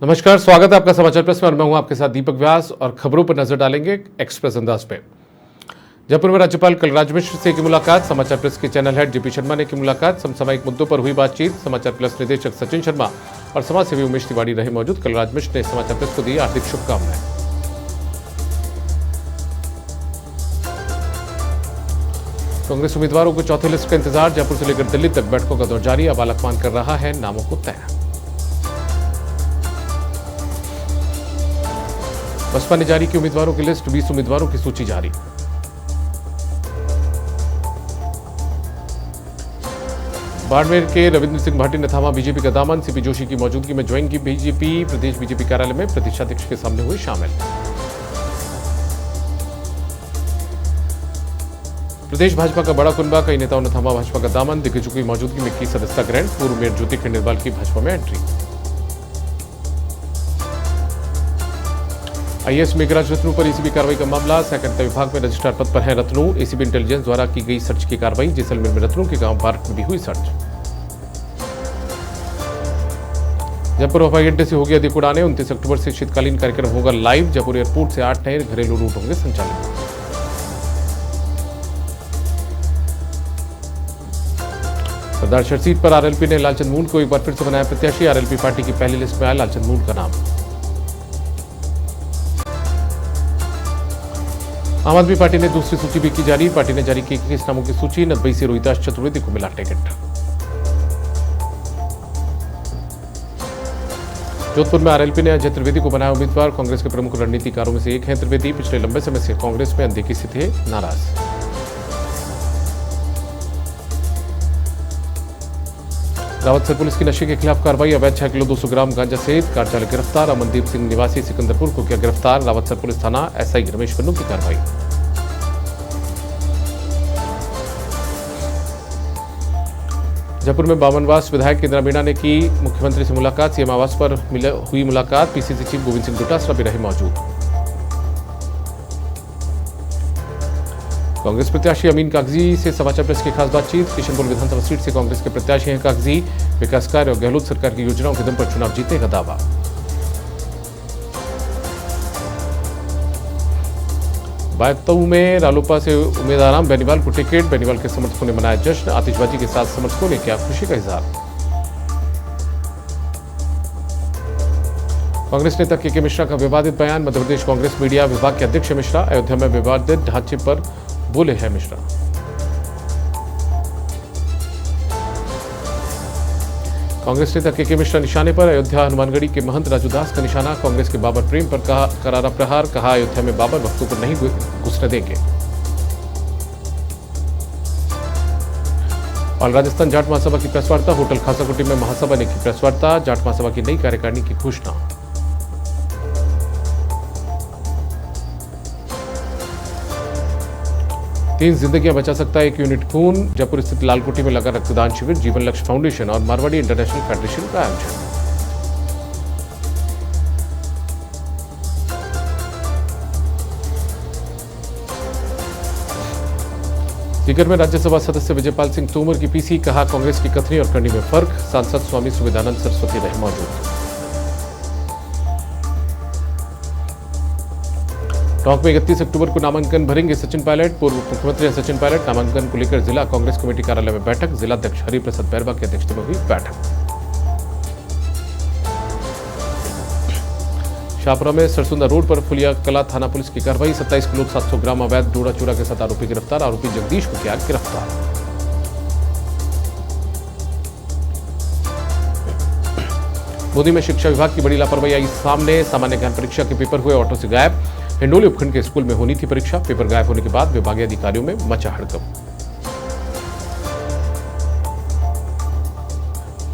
नमस्कार, स्वागत है आपका समाचार प्रेस में और मैं हूं आपके साथ दीपक व्यास। और खबरों पर नजर डालेंगे एक्सप्रेस अंदाज पे। जयपुर में राज्यपाल कलराज मिश्र से की मुलाकात, समाचार प्रेस के चैनल हेड जेपी शर्मा ने की मुलाकात, समसामयिक मुद्दों पर हुई बातचीत। समाचार प्रेस निदेशक सचिन शर्मा और समाजसेवी उमेश तिवारी रहे मौजूद। कलराज मिश्र ने समाचार प्रेस को दी हार्दिक शुभकामनाएं। कांग्रेस उम्मीदवारों को चौथे लिस्ट का इंतजार, जयपुर से लेकर दिल्ली तक बैठकों का दौर जारी। अब आलाकमान कर रहा है नामों को तय। बसपा ने जारी की उम्मीदवारों की लिस्ट, 20 उम्मीदवारों की सूची जारी। बाड़मेर के रविंद्र सिंह भाटी ने थामा बीजेपी का दामन, सीपी जोशी की मौजूदगी में ज्वाइन की बीजेपी। प्रदेश बीजेपी कार्यालय में प्रदेशाध्यक्ष के सामने हुए शामिल। प्रदेश भाजपा का बड़ा कुनबा, कई नेताओं ने थामा भाजपा का दामन, दिग्गजों की मौजूदगी में की सदस्यता ग्रहण। पूर्व मेयर ज्योति खंडेलवाल की भाजपा में एंट्री। आईएएस मेघराज रत्नू पर एसीबी कार्रवाई का मामला, सहकारिता विभाग में रजिस्ट्रार पद पर है रत्नू। एसीबी इंटेलिजेंस द्वारा की गई सर्च की कार्रवाई, जैसलमेर में रत्नू के गांव बार्क में भी हुई सर्च। जयपुर हवाई अड्डे से होगी अधिक उड़ानें, 29 अक्टूबर से शीतकालीन कार्यक्रम होगा लाइव। जयपुर एयरपोर्ट से 8 नए घरेलू रूट होंगे संचालित। सरदार सीट पर आरएलपी ने लालचंद मूल को एक बार फिर से बनाया प्रत्याशी। आरएलपी पार्टी की पहली लिस्ट में आया लालचंद मूल का नाम। आम आदमी पार्टी ने दूसरी सूची भी की जारी, पार्टी ने जारी की 21 नामों की सूची। नदबई से रोहिताश चतुर्वेदी को मिला टिकट। जोधपुर में आरएलपी ने अजय त्रिवेदी को बनाया उम्मीदवार, कांग्रेस के प्रमुख रणनीतिकारों में से एक हैं त्रिवेदी। पिछले लंबे समय से कांग्रेस में अनदेखी से थे नाराज। रावतसर पुलिस की नशे के खिलाफ कार्रवाई, अवैध 6 किलो 200 ग्राम गांजा सहित कार चालक गिरफ्तार। अमनदीप सिंह निवासी सिकंदरपुर को किया गिरफ्तार। रावतसर पुलिस थाना एसआई रमेश पन्नू की कार्रवाई। जयपुर में बामनवास विधायक इंदिरा मीणा ने की मुख्यमंत्री से मुलाकात, सीएम आवास पर हुई मुलाकात। पीसीसी चीफ गोविंद सिंह डोटासरा भी रहे मौजूद। कांग्रेस प्रत्याशी अमीन कागजी से समाचार प्रेस की खास बातचीत। किशनपुर विधानसभा सीट से कांग्रेस के प्रत्याशी हैं कागजी। विकास कार्य और गहलोत सरकार की योजनाओं के दम पर चुनाव जीतने का दावा। बायतऊ में रालोपा से उम्मीदवार बेनीवाल को टिकट, बेनीवाल के समर्थकों ने मनाया जश्न। आतिशबाजी के साथ समर्थकों ने किया खुशी का इजहार। कांग्रेस नेता के मिश्रा का विवादित बयान, मध्य प्रदेश कांग्रेस मीडिया विभाग के अध्यक्ष मिश्रा। अयोध्या में विवादित ढांचे पर बोले हैं मिश्रा। कांग्रेस नेता के मिश्रा निशाने पर, अयोध्या हनुमानगढ़ी के महंत राजूदास का निशाना। कांग्रेस के बाबर प्रेम पर कहा करारा प्रहार, कहा अयोध्या में बाबर वक्तों पर नहीं घुसने देंगे। और राजस्थान जाट महासभा की प्रेस वार्ता, होटल खासाकुटी में महासभा ने की प्रेस वार्ता। जाट महासभा की नई कार्यकारिणी की घोषणा। तीन जिंदगियां बचा सकता है एक यूनिट खून, जयपुर स्थित लालकोठी में लगा रक्तदान शिविर। जीवन लक्ष्य फाउंडेशन और मारवाड़ी इंटरनेशनल फेडरेशन का आयोजन। सीकर में राज्यसभा सदस्य विजयपाल सिंह तोमर की पीसी, कहा कांग्रेस की कथनी और करनी में फर्क। सांसद स्वामी सुविधानंद सरस्वती रहे मौजूद। टोंक में 31 अक्टूबर को नामांकन भरेंगे सचिन पायलट। पूर्व मुख्यमंत्री सचिन पायलट नामांकन को लेकर जिला कांग्रेस कमेटी कार्यालय में बैठक। जिलाध्यक्ष हरिप्रसाद बैरवा की अध्यक्षता में हुई बैठक। शाहपुरा में सरसुंदा रोड पर फुलिया कला थाना पुलिस की कार्रवाई। 27 किलो 700 ग्राम अवैध डोडा चूरा के साथ आरोपी गिरफ्तार। आरोपी जगदीश को किया गिरफ्तार। मोदी में शिक्षा विभाग की बड़ी लापरवाही आई सामने। सामान्य ज्ञान परीक्षा के पेपर हुए ऑटो से गायब। हिंडोली उपखंड के स्कूल में होनी थी परीक्षा, पेपर गायब होने के बाद विभागीय अधिकारियों में मचा हड़कंप।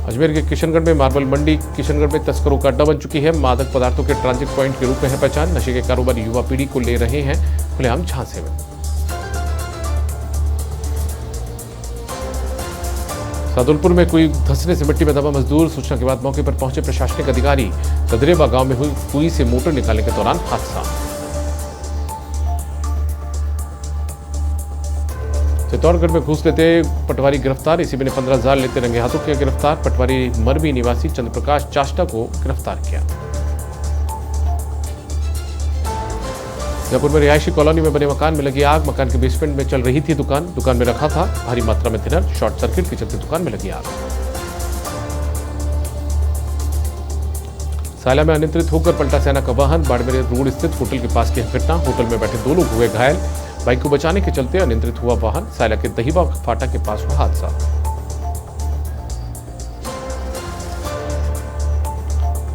अजमेर के किशनगढ़ में मार्बल मंडी, किशनगढ़ में तस्करों का अड्डा बन चुकी है। मादक पदार्थों के ट्रांजिट पॉइंट के रूप में है पहचान। नशे के कारोबारी युवा पीढ़ी को ले रहे हैं खुलेआम झांसे में। सादुलपुर में कोई धंसने से मिट्टी में दबा मजदूर, सूचना के बाद मौके पर पहुंचे प्रशासनिक अधिकारी। कदरेवा गांव में हुई कुई से मोटर निकालने के दौरान हादसा। चित्तौड़गढ़ में घूस लेते पटवारी गिरफ्तार। एसीबी ने 15,000 लेते रंगे हाथों किया गिरफ्तार। पटवारी मरवी निवासी चंद्रप्रकाश चाष्टा को गिरफ्तार किया। जयपुर में रिहायशी कॉलोनी में बने मकान में लगी आग। मकान के बेसमेंट में चल रही थी दुकान में रखा था भारी मात्रा में थिनर। शॉर्ट सर्किट के चलते दुकान में लगी आग। सायला में अनियंत्रित होकर पलटा सेना का वाहन। बाड़मेर रोड स्थित होटल के पास की घटना। होटल में बैठे 2 लोग हुए घायल। बाइक को बचाने के चलते अनियंत्रित हुआ वाहन। सायला के दहीवा फाटा के पास हुआ हादसा।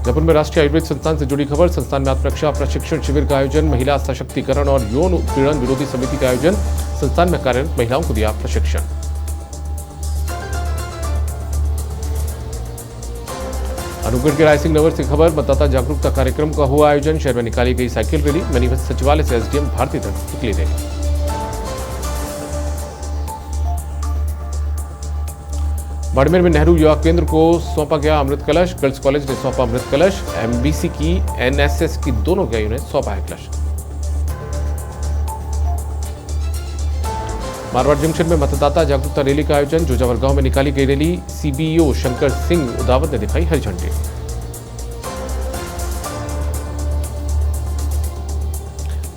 जयपुर में राष्ट्रीय आयुर्वेद संस्थान से जुड़ी खबर। संस्थान में आत्मरक्षा प्रशिक्षण शिविर का आयोजन। महिला सशक्तिकरण और यौन उत्पीड़न विरोधी समिति का आयोजन। संस्थान में कार्यरत महिलाओं को दिया प्रशिक्षण। अनूपगढ़ के रायसिंह नगर से खबर। मतदाता जागरूकता कार्यक्रम का हुआ आयोजन। शहर में निकाली गई साइकिल रैली। मैनीवत सचिवालय से एसडीएम भारती तक निकली रैली। बाड़मेर में नेहरू युवा केंद्र को सौंपा गया अमृत कलश। गर्ल्स कॉलेज ने सौंपा अमृत कलश। एमबीसी की एनएसएस की दोनों इकाइयों ने सौंपा है कलश। मारवाड़ जंक्शन में मतदाता जागरूकता रैली का आयोजन। जोजावर गांव में निकाली गई रैली। सीबीओ शंकर सिंह उदावत ने दिखाई हरी झंडी।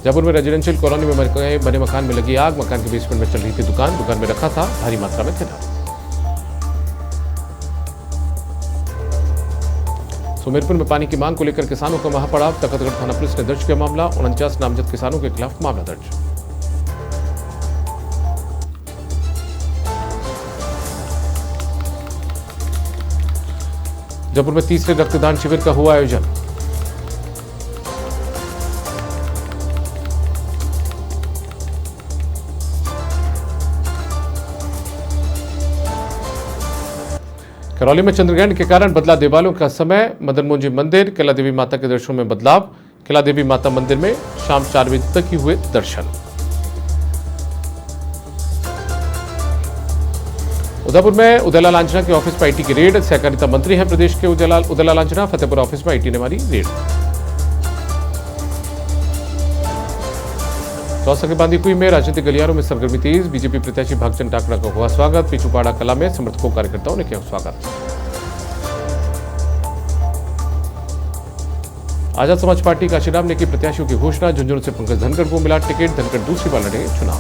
जयपुर में रेजिडेंशियल कॉलोनी में बने मकान में लगी आग। मकान के बेसमेंट में चल रही थी दुकान में रखा था भारी मात्रा में थिनर। सुमेरपुर में पानी की मांग को लेकर किसानों का महापड़ाव। तखतगढ़ थाना पुलिस ने दर्ज किया मामला। 49 नामजद किसानों के खिलाफ मामला दर्ज। जयपुर में तीसरे रक्तदान शिविर का हुआ आयोजन। करौली में चंद्रग्रहण के कारण बदला देवालयों का समय। मदन मोहन जी मंदिर कैला देवी माता के दर्शनों में बदलाव। कैला देवी माता मंदिर में शाम 4 बजे तक ही हुए दर्शन। उदयपुर में उदयलाल आंजना के ऑफिस में आईटी की रेड। सहकारिता मंत्री हैं प्रदेश के उदयलाल आंजना। फतेहपुर ऑफिस में आईटी ने मारी रेड। दौसा के बांदीकुई में राजनीतिक गलियारों में सरगर्मी तेज। बीजेपी प्रत्याशी भागचंद टाकरा का हुआ स्वागत। पिछुपाड़ा कला में समर्थकों कार्यकर्ताओं ने किया स्वागत। आजाद समाज पार्टी काशीराम ने की प्रत्याशियों की घोषणा। झुंझुनू से पंकज धनखड़ को मिला टिकट। धनखड़ दूसरी बार लड़ेंगे चुनाव।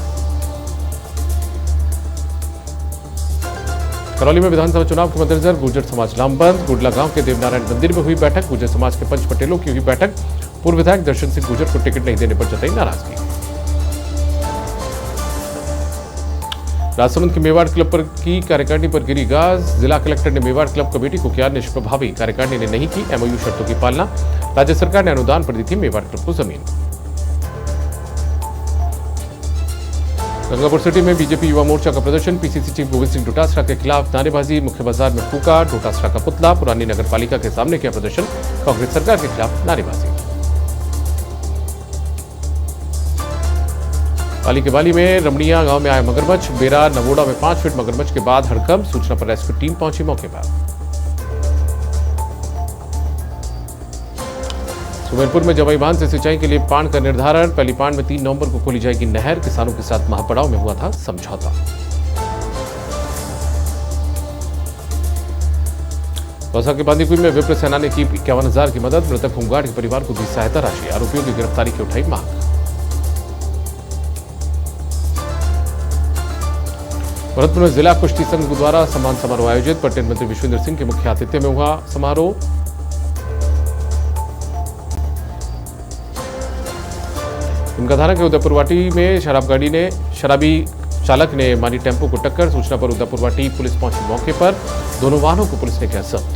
करौली में विधानसभा चुनाव के मद्देनजर गुर्जर समाज लामबंद। गुडला गांव के देवनारायण मंदिर में हुई बैठक। गुर्जर समाज के पंच पटेलों की हुई बैठक। पूर्व विधायक दर्शन सिंह गुर्जर को टिकट नहीं देने पर जताई नाराजगी। राजसमंद के मेवाड़ क्लब पर की कार्यकारिणी पर गिरी गाज। जिला कलेक्टर ने मेवाड़ क्लब कमेटी को किया निष्प्रभावी। कार्यकारिणी ने नहीं की एमओयू शर्तों की पालना। राज्य सरकार ने अनुदान पर दी थी मेवाड़ क्लब को जमीन। गंगापुर सिटी में बीजेपी युवा मोर्चा का प्रदर्शन। पीसीसी चीफ गोविंद सिंह डोटासरा के खिलाफ नारेबाजी। मुख्य बाजार में फूका डोटासरा का पुतला। पुरानी नगर पालिका के सामने किया प्रदर्शन। कांग्रेस सरकार के खिलाफ नारेबाजी। पाली के बाली में रमणिया गांव में आया मगरमच्छ। बेरा नवोड़ा में 5 फीट मगरमच्छ के बाद हड़कंप। सूचना पर रेस्क्यू टीम पहुंची मौके पर। सुमेरपुर में जवाई बांध से सिंचाई के लिए पान का निर्धारण। पहली पान में 3 नवंबर को खोली जाएगी नहर। किसानों के साथ महापड़ाव में हुआ था समझौता। दौसा के बांदीकुई में विप्र सेना ने की 51,000 की मदद। मृतक होमगार्ड के परिवार को दी सहायता राशि। आरोपियों की गिरफ्तारी की उठाई मांग। भरतपुर में जिला कुश्ती संघ द्वारा सम्मान समारोह आयोजित। पर्यटन मंत्री विश्वेंद्र सिंह के मुख्य आतिथ्य में हुआ समारोह। दुमका के उदयपुरवाटी में शराबी चालक ने मारी टेम्पो को टक्कर। सूचना पर उदयपुरवाटी पुलिस पहुंची मौके पर। दोनों वाहनों को पुलिस ने किया जब्त।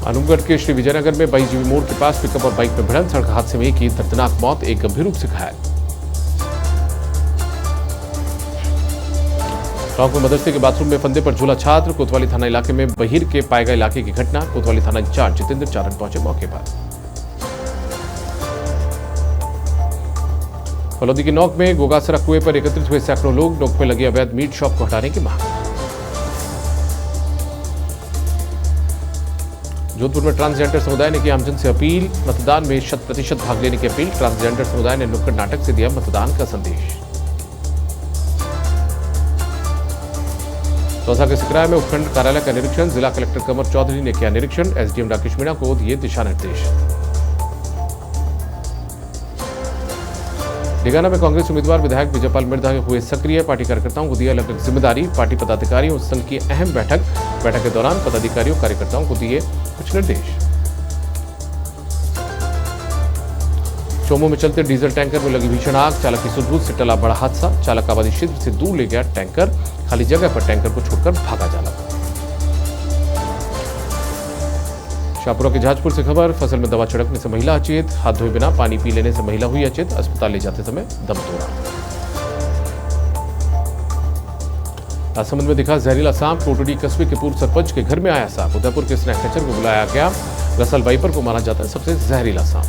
अनूपगढ़ के श्री विजयनगर में 22 जीबी मोड़ के पास पिकअप और बाइक में भिड़ंत। सड़क हादसे में एक की दर्दनाक मौत। एक गंभीर रूप से घायल। गांव के मदरसे के बाथरूम में फंदे पर झूला छात्र। कोतवाली थाना इलाके में बहिर के पाए गए इलाके की घटना। कोतवाली थाना इंचार्ज जितेंद्र चारण पहुंचे मौके पर। फलौदी के नौक में गोगासरा कुएं पर एकत्रित हुए सैकड़ों लोग। नौक में लगे अवैध मीट शॉप को हटाने की मांग। जोधपुर में ट्रांसजेंडर समुदाय ने की आमजन से अपील। मतदान में 100% भाग लेने की अपील। ट्रांसजेंडर समुदाय ने नुक्कड़ नाटक से दिया मतदान का संदेश। दौसा के सिकराय में उपखंड कार्यालय का निरीक्षण। जिला कलेक्टर कमर चौधरी ने किया निरीक्षण। एसडीएम राकेश मीणा को दिए दिशा निर्देश। ठिकाना में कांग्रेस उम्मीदवार विधायक विजयपाल मिर्धा हुए सक्रिय। पार्टी कार्यकर्ताओं को दी अलग अलग जिम्मेदारी। पार्टी पदाधिकारियों संघ की अहम बैठक के दौरान पदाधिकारियों कार्यकर्ताओं को दिए कुछ निर्देश। चोमू में चलते डीजल टैंकर में लगी भीषण आग। चालक की सुध-बूध से टला बड़ा हादसा। चालक आबादी क्षेत्र से दूर ले गया टैंकर। खाली जगह पर टैंकर को छोड़कर भागा चालक। शाहपुरा के जहाजपुर से खबर, फसल में दवा छिड़कने से महिला अचेत। हाथ धोए बिना पानी पी लेने से महिला हुई अचेत। अस्पताल ले जाते समय दम तोड़ा। राजसमंद में दिखा जहरीला सांप। कोटड़ी कस्बे के पूर्व सरपंच के घर में आया सांप। उदयपुर के स्नैक कैचर को बुलाया गया। रसल वाइपर को माना जाता है सबसे जहरीला सांप।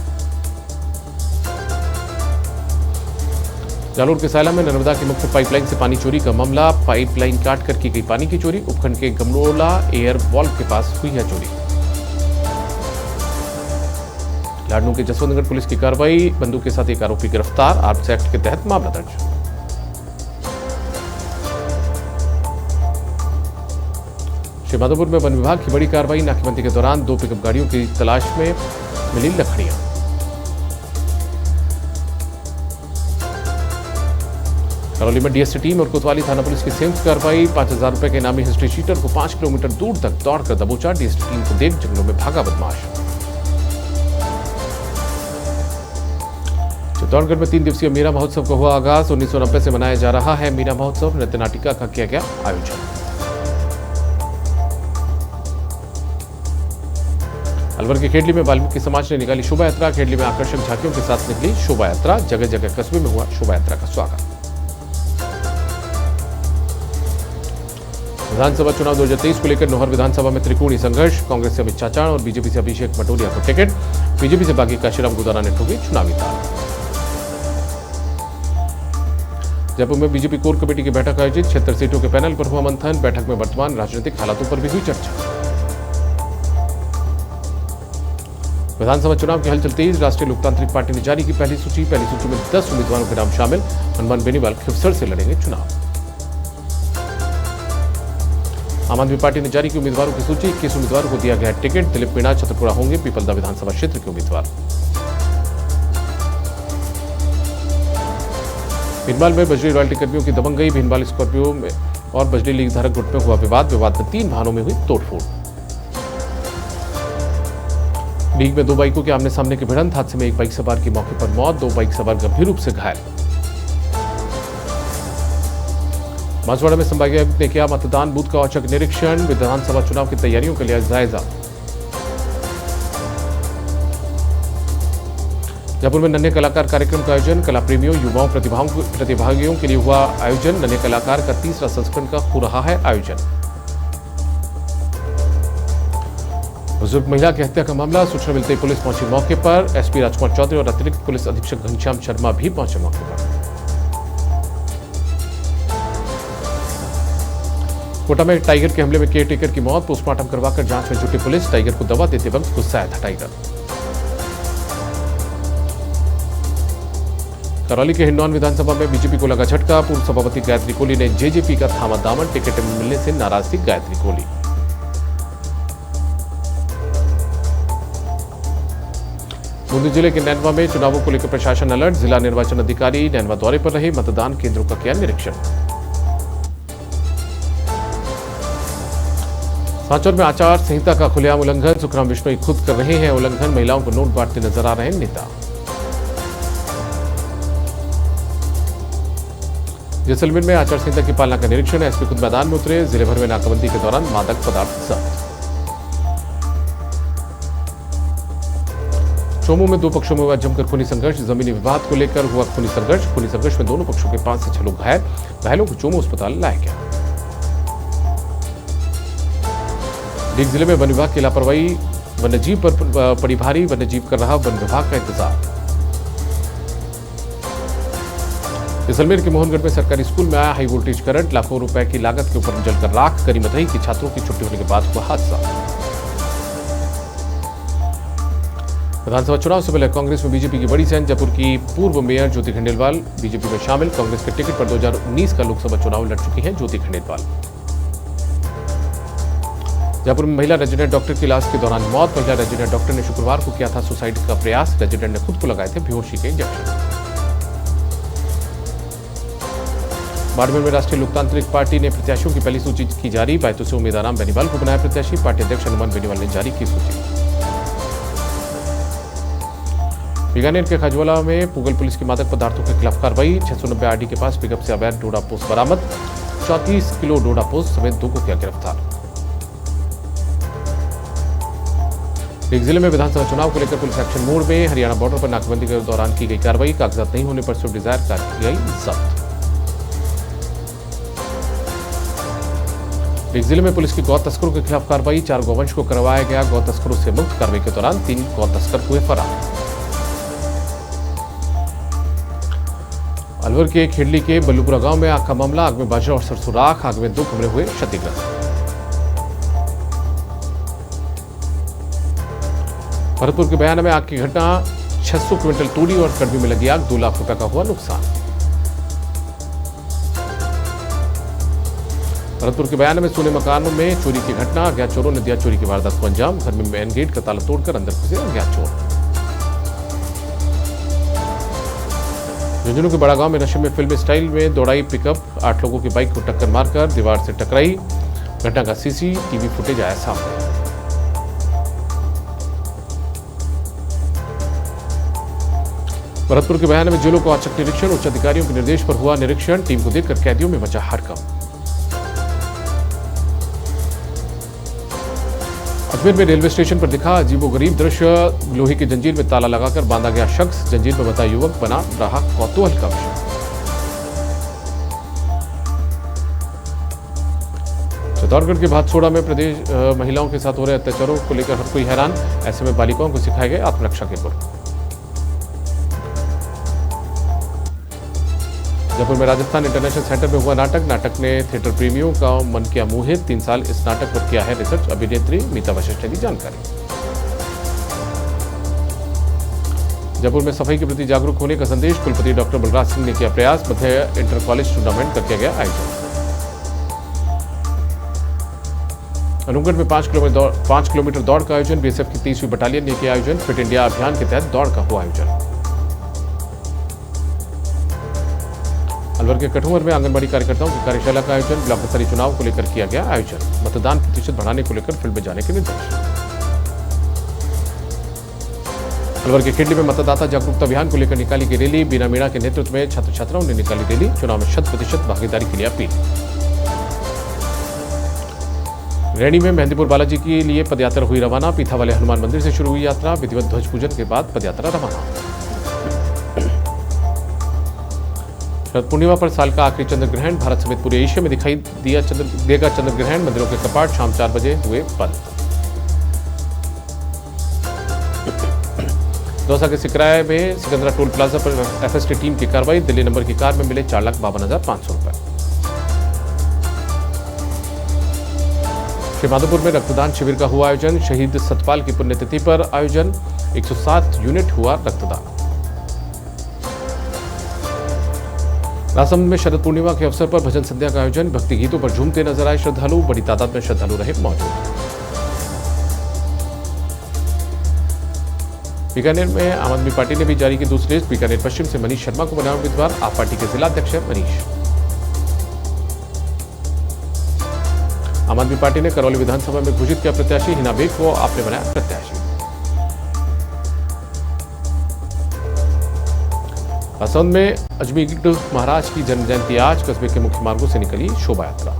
जालोर के सायला में नर्मदा की मुख्य पाइपलाइन से पानी चोरी का मामला। पाइपलाइन काट कर की गई पानी की चोरी। उपखंड के गमरोला एयर वॉल्व के पास हुई है चोरी। लाडनू के जसवंतगढ़ पुलिस की कार्रवाई। बंदूक के साथ एक आरोपी गिरफ्तार। आर्म्स एक्ट के तहत मामला दर्ज। श्रीमाधोपुर में वन विभाग की बड़ी कार्रवाई। नाकेबंदी के दौरान 2 पिकअप गाड़ियों की तलाश में मिली लकड़ियां। करौली में डीएसटी टीम और कोतवाली थाना पुलिस की संयुक्त कार्रवाई। 5000 रुपए के इनामी हिस्ट्री शीटर को 5 किलोमीटर दूर तक दौड़कर दबोचा। डीएसटी टीम को देख जंगलों में भागा बदमाश। चित्तौड़गढ़ में 3 दिवसीय मीरा महोत्सव का हुआ आगाज। 1990 से मनाया जा रहा है मीरा महोत्सव। नृत्य नाटिका का किया गया आयोजन। अलवर के खेडली में वाल्मीकि समाज ने निकाली शोभा यात्रा। खेडली में आकर्षक झांकियों के साथ निकली शोभा यात्रा। जगह जगह कस्बे में हुआ शोभा यात्रा का स्वागत। विधानसभा चुनाव 2023 को लेकर नौहर विधानसभा में त्रिकोणीय संघर्ष। कांग्रेस से अमित चाचाण और बीजेपी से अभिषेक मटोलिया को टिकट। बीजेपी से बागी काशीराम गुदारा ने ठोकी चुनावी ताल। जयपुर में बीजेपी कोर कमेटी की बैठक आयोजित। 76 सीटों के पैनल पर हुआ मंथन। बैठक में वर्तमान राजनीतिक हालातों पर भी हुई चर्चा। विधानसभा चुनाव की हलचल तेज। राष्ट्रीय लोकतांत्रिक पार्टी ने जारी की पहली सूची। पहली सूची में 10 उम्मीदवारों के नाम शामिल। हनुमान बेनीवाल खिवसर से लड़ेंगे चुनाव। आम आदमी पार्टी ने जारी की उम्मीदवारों की सूची। 21 उम्मीदवारों को दिया गया टिकट। दिलीप मीणा छतरपुरा होंगे पीपलदा विधानसभा क्षेत्र के उम्मीदवार। भीनमाल में बजरी रॉयल्टी कर्मियों की दबंगई। भीनमाल स्कॉर्पियो में और बजरी लीग धारक गुट में हुआ विवाद। विवाद में 3 वाहनों में हुई तोड़फोड़। लीग में 2 बाइकों के आमने सामने की भिड़ंत। हादसे में एक बाइक सवार की मौके पर मौत। 2 बाइक सवार गंभीर रूप से घायल। बांसवाड़ा में संभागीय आयुक्त ने किया मतदान बूथ का औचक निरीक्षण। विधानसभा चुनाव की तैयारियों का लिया जायजा। जयपुर में नन्हे कलाकार कार्यक्रम का आयोजन। कला प्रेमियों युवाओं प्रतिभागियों के लिए हुआ आयोजन। नन्हे कलाकार का 3रा संस्करण का हो रहा है आयोजन। बुजुर्ग महिला की हत्या का मामला। सूचना मिलते ही पुलिस पहुंची मौके पर। एसपी राजकुमार चौधरी और अतिरिक्त पुलिस अधीक्षक घनश्याम शर्मा भी पहुंचे मौके पर। कोटा में टाइगर के हमले में केयर टेकर की मौत। पोस्टमार्टम करवाकर जांच में जुटी पुलिस। टाइगर को दवा देते वक्त गुस्साया था टाइगर। करौली के हिंडौन विधानसभा में बीजेपी को लगा झटका। पूर्व सभापति गायत्री कोहली ने जेजेपी का थामा दामन। टिकट मिलने से नाराज थी गायत्री कोहली। बूंदी जिले के नैनवा में चुनावों को लेकर प्रशासन अलर्ट। जिला निर्वाचन अधिकारी नैनवा दौरे पर रहे। मतदान केंद्रों का किया निरीक्षण। सांचौर में आचार संहिता का खुलेआम उल्लंघन। सुखराम बिश्नोई खुद कर रहे हैं उल्लंघन। महिलाओं को नोट बांटते नजर आ रहे हैं नेता। जैसलमेर में आचार संहिता की पालना का निरीक्षण। एसपी खुद मैदान में उतरे। जिले भर में नाकाबंदी के दौरान मादक पदार्थ जब्त। चोमू में 2 पक्षों में हुआ जमकर खूनी संघर्ष। जमीनी विवाद को लेकर हुआ खूनी संघर्ष। खूनी संघर्ष में दोनों पक्षों के 5 से 6 लोग घायल। घायलों को चोमू अस्पताल लाया गया। डीग जिले में वन विभाग की लापरवाही। वन्यजीव पर पड़ी भारी। वन्यजीव कर रहा वन विभाग का इंतजार। जैसलमेर के मोहनगढ़ में सरकारी स्कूल में आया हाई वोल्टेज करंट। लाखों रुपए की लागत के ऊपर जलकर राख। करीब मदही की छात्रों की छुट्टी होने के बाद हुआ हादसा। विधानसभा चुनाव से पहले कांग्रेस में बीजेपी की बड़ी सेन। जयपुर की पूर्व मेयर ज्योति खंडेलवाल बीजेपी में शामिल। कांग्रेस के टिकट पर 2019 का लोकसभा चुनाव लड़ चुकी हैं ज्योति खंडेलवाल। जयपुर में महिला रेजिडेंट डॉक्टर की इलाज के दौरान मौत। महिला रेजिडेंट डॉक्टर ने शुक्रवार को किया था सुसाइड का प्रयास। रेजिडेंट ने खुद को लगाए थे बेहोशी के इंजेक्शन। बाड़मेर में राष्ट्रीय लोकतांत्रिक पार्टी ने प्रत्याशियों की पहली सूची की जारी। बैतूल से उम्मीदवार राम बेनीवाल को बनाया प्रत्याशी। पार्टी अध्यक्ष हनुमान बेनीवाल ने जारी की सूची। बीकानेर के खजवाला में पुगल पुलिस की मादक पदार्थों के खिलाफ कार्रवाई। 690 आरडी के पास पिकअप से अवैध डोडा पोस्ट बरामद। 34 किलो डोडा पोस्ट समेत 2 को किया गिरफ्तार। एक जिले में विधानसभा चुनाव को लेकर पुलिस एक्शन मोड में। हरियाणा बॉर्डर पर नाकाबंदी के दौरान की गई कार्रवाई। कागजात नहीं होने पर स्विफ्ट डिजायर कार की गई जब्त। एक जिले में पुलिस की गौ तस्करों के खिलाफ कार्रवाई। 4 गौवंश को करवाया गया गौ तस्करों से मुक्त। कार्रवाई के दौरान 3 गौ तस्कर हुए फरार। अलवर के खेडली के बल्लूपुरा गांव में आग का मामला। आग में बाजरा और सरसों राख। आग में 2 कमरे हुए क्षतिग्रस्त। भरतपुर के बयाना में आग की घटना। 600 क्विंटल तूड़ी और कड़वी में लगी आग। 2 लाख रुपए का हुआ नुकसान। भरतपुर के बयाना में सोने मकानों में चोरी की घटना। अज्ञात चोरों ने दिया चोरी की वारदात को अंजाम। घर में मेन गेट का ताला तोड़कर अंदर घुसे अज्ञात चोर। झुंझुनू के बड़ा गांव में नशे में फिल्मी स्टाइल में दौड़ाई पिकअप। 8 लोगों की बाइक को टक्कर मारकर दीवार से टकराई। घटना का सीसीटीवी फुटेज आया सामने। भरतपुर के बयान में जेलों को औचक निरीक्षण। उच्च अधिकारियों के निर्देश पर हुआ निरीक्षण। टीम को देखकर कैदियों में मचा हड़कंप। अजमेर में रेलवे स्टेशन पर दिखा अजीबोगरीब दृश्य। लोहे की जंजीर में ताला लगाकर बांधा गया शख्स। जंजीर में बंधा युवक बना रहा कौतूहल का विषय। चित्तौड़गढ़ के भातसोड़ा में प्रदेश महिलाओं के साथ हो रहे अत्याचारों को लेकर हर कोई हैरान। ऐसे में बालिकाओं को सिखाए गए आत्मरक्षा के गुर। जयपुर में राजस्थान इंटरनेशनल सेंटर में हुआ नाटक। नाटक ने थिएटर प्रेमियों का मन किया मोहित। 3 साल इस नाटक पर किया है रिसर्च। अभिनेत्री मीता वशिष्ठ ने दी जानकारी। जयपुर में सफाई के प्रति जागरूक होने का संदेश। कुलपति डॉक्टर बलराज सिंह ने किया प्रयास। मध्य इंटर कॉलेज टूर्नामेंट का किया गया आयोजन। अनूपगढ़ में 5 किलोमीटर दौड़ का आयोजन। बीएसएफ की 30वीं बटालियन ने किया आयोजन। फिट इंडिया अभियान के तहत दौड़ का हुआ आयोजन। अलवर के कठुअर में आंगनबाड़ी कार्यकर्ताओं की कार्यशाला का आयोजन। ब्लॉक स्तरीय चुनाव को लेकर किया गया आयोजन। मतदान प्रतिशत बढ़ाने को लेकर फील्ड में जाने के निर्देश। अलवर के खेडली में मतदाता जागरूकता अभियान को लेकर निकाली गई रैली। बीना मीणा के नेतृत्व में छात्र छात्राओं ने निकाली रैली। चुनाव में 100% भागीदारी के लिए अपील। रैनी में मेहंदीपुर बालाजी के लिए पदयात्रा हुई रवाना। पीथा वाले हनुमान मंदिर से शुरू हुई यात्रा। विधिवत ध्वज पूजन के बाद पदयात्रा रवाना। शरद पूर्णिमा पर साल का आखिरी चंद्र ग्रहण। भारत समेत पूरे एशिया में दिखाई देगा चंद्र ग्रहण। मंदिरों के कपाट शाम 4 बजे हुए बंद। दौसा के सिकराय में सिकंदरा टोल प्लाजा पर एफएसटी टीम की कार्रवाई। दिल्ली नंबर की कार में मिले 4,52,500 रुपए। श्रीमाधोपुर में रक्तदान शिविर का हुआ आयोजन। शहीद सतपाल की पुण्यतिथि पर आयोजन। 107 यूनिट हुआ रक्तदान। राजसमंद में शरद पूर्णिमा के अवसर पर भजन संध्या का आयोजन। भक्ति गीतों पर झूमते नजर आए श्रद्धालु। बड़ी तादाद में श्रद्धालु रहे मौजूद। बीकानेर में आम आदमी पार्टी ने भी जारी की दूसरी लिस्ट। बीकानेर पश्चिम से मनीष शर्मा को बनाया उम्मीदवार। आप पार्टी के जिलाध्यक्ष है मनीष। आम आदमी पार्टी ने करौली विधानसभा में घोषित किया प्रत्याशी। हिना बेग को आपने बनाया प्रत्याशी। असम में अजमेर महाराज की जन्म जयंती आज। कस्बे के मुख्य मार्गों से निकली शोभा यात्रा।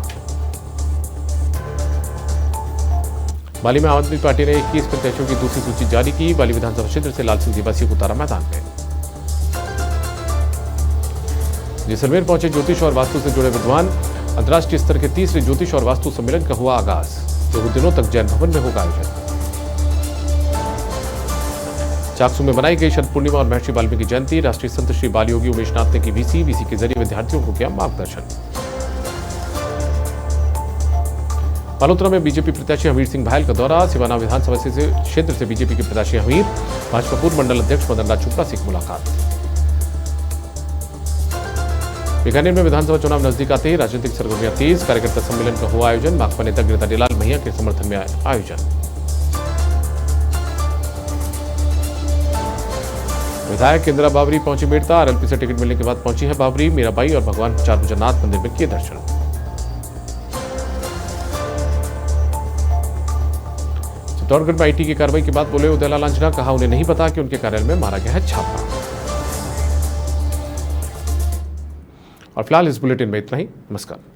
बाली में आम आदमी पार्टी ने 21 प्रत्याशियों की दूसरी सूची जारी की। बाली विधानसभा क्षेत्र से लाल सिंह देवासी को उतारा मैदान में। जैसलमेर पहुंचे ज्योतिष और वास्तु से जुड़े विद्वान। अंतर्राष्ट्रीय स्तर के 3रे ज्योतिष और वास्तु सम्मेलन का हुआ आगाज। 2 दिनों तक जैन भवन में होगा आयोजन। चाकसू में बनाई गई शरद पूर्णिमा और महर्षि वाल्मीकि जयंती। राष्ट्रीय संत श्री बाल योगी उमेशनाथ ने की वीसी के जरिए विद्यार्थियों को किया मार्गदर्शन। बालोतरा में बीजेपी प्रत्याशी हमीर सिंह भायल का दौरा। सिवाना विधानसभा क्षेत्र से बीजेपी के प्रत्याशी हमीर भाजपा पूर्व मंडल अध्यक्ष मदन लाल चोपड़ा से मुलाकात। बीकानेर में विधानसभा चुनाव नजदीक आते ही राजनीतिक सरगर्मियां तेज। कार्यकर्ता सम्मेलन का हुआ आयोजन। माकपा नेता गिरधारीलाल महिया के समर्थन में आयोजन। विधायक इंदिरा बावरी पहुंची मेड़ता। आरएलपी से टिकट मिलने के बाद पहुंची है बावरी। मीराबाई और भगवान चारभुजनाथ मंदिर में किए दर्शन। चित्तौड़गढ़ में आईटी की कार्रवाई के बाद बोले उदयलाल आंजना, कहा उन्हें नहीं पता कि उनके कार्यालय में मारा गया है छापा। और फिलहाल इस बुलेटिन में इतना ही। नमस्कार।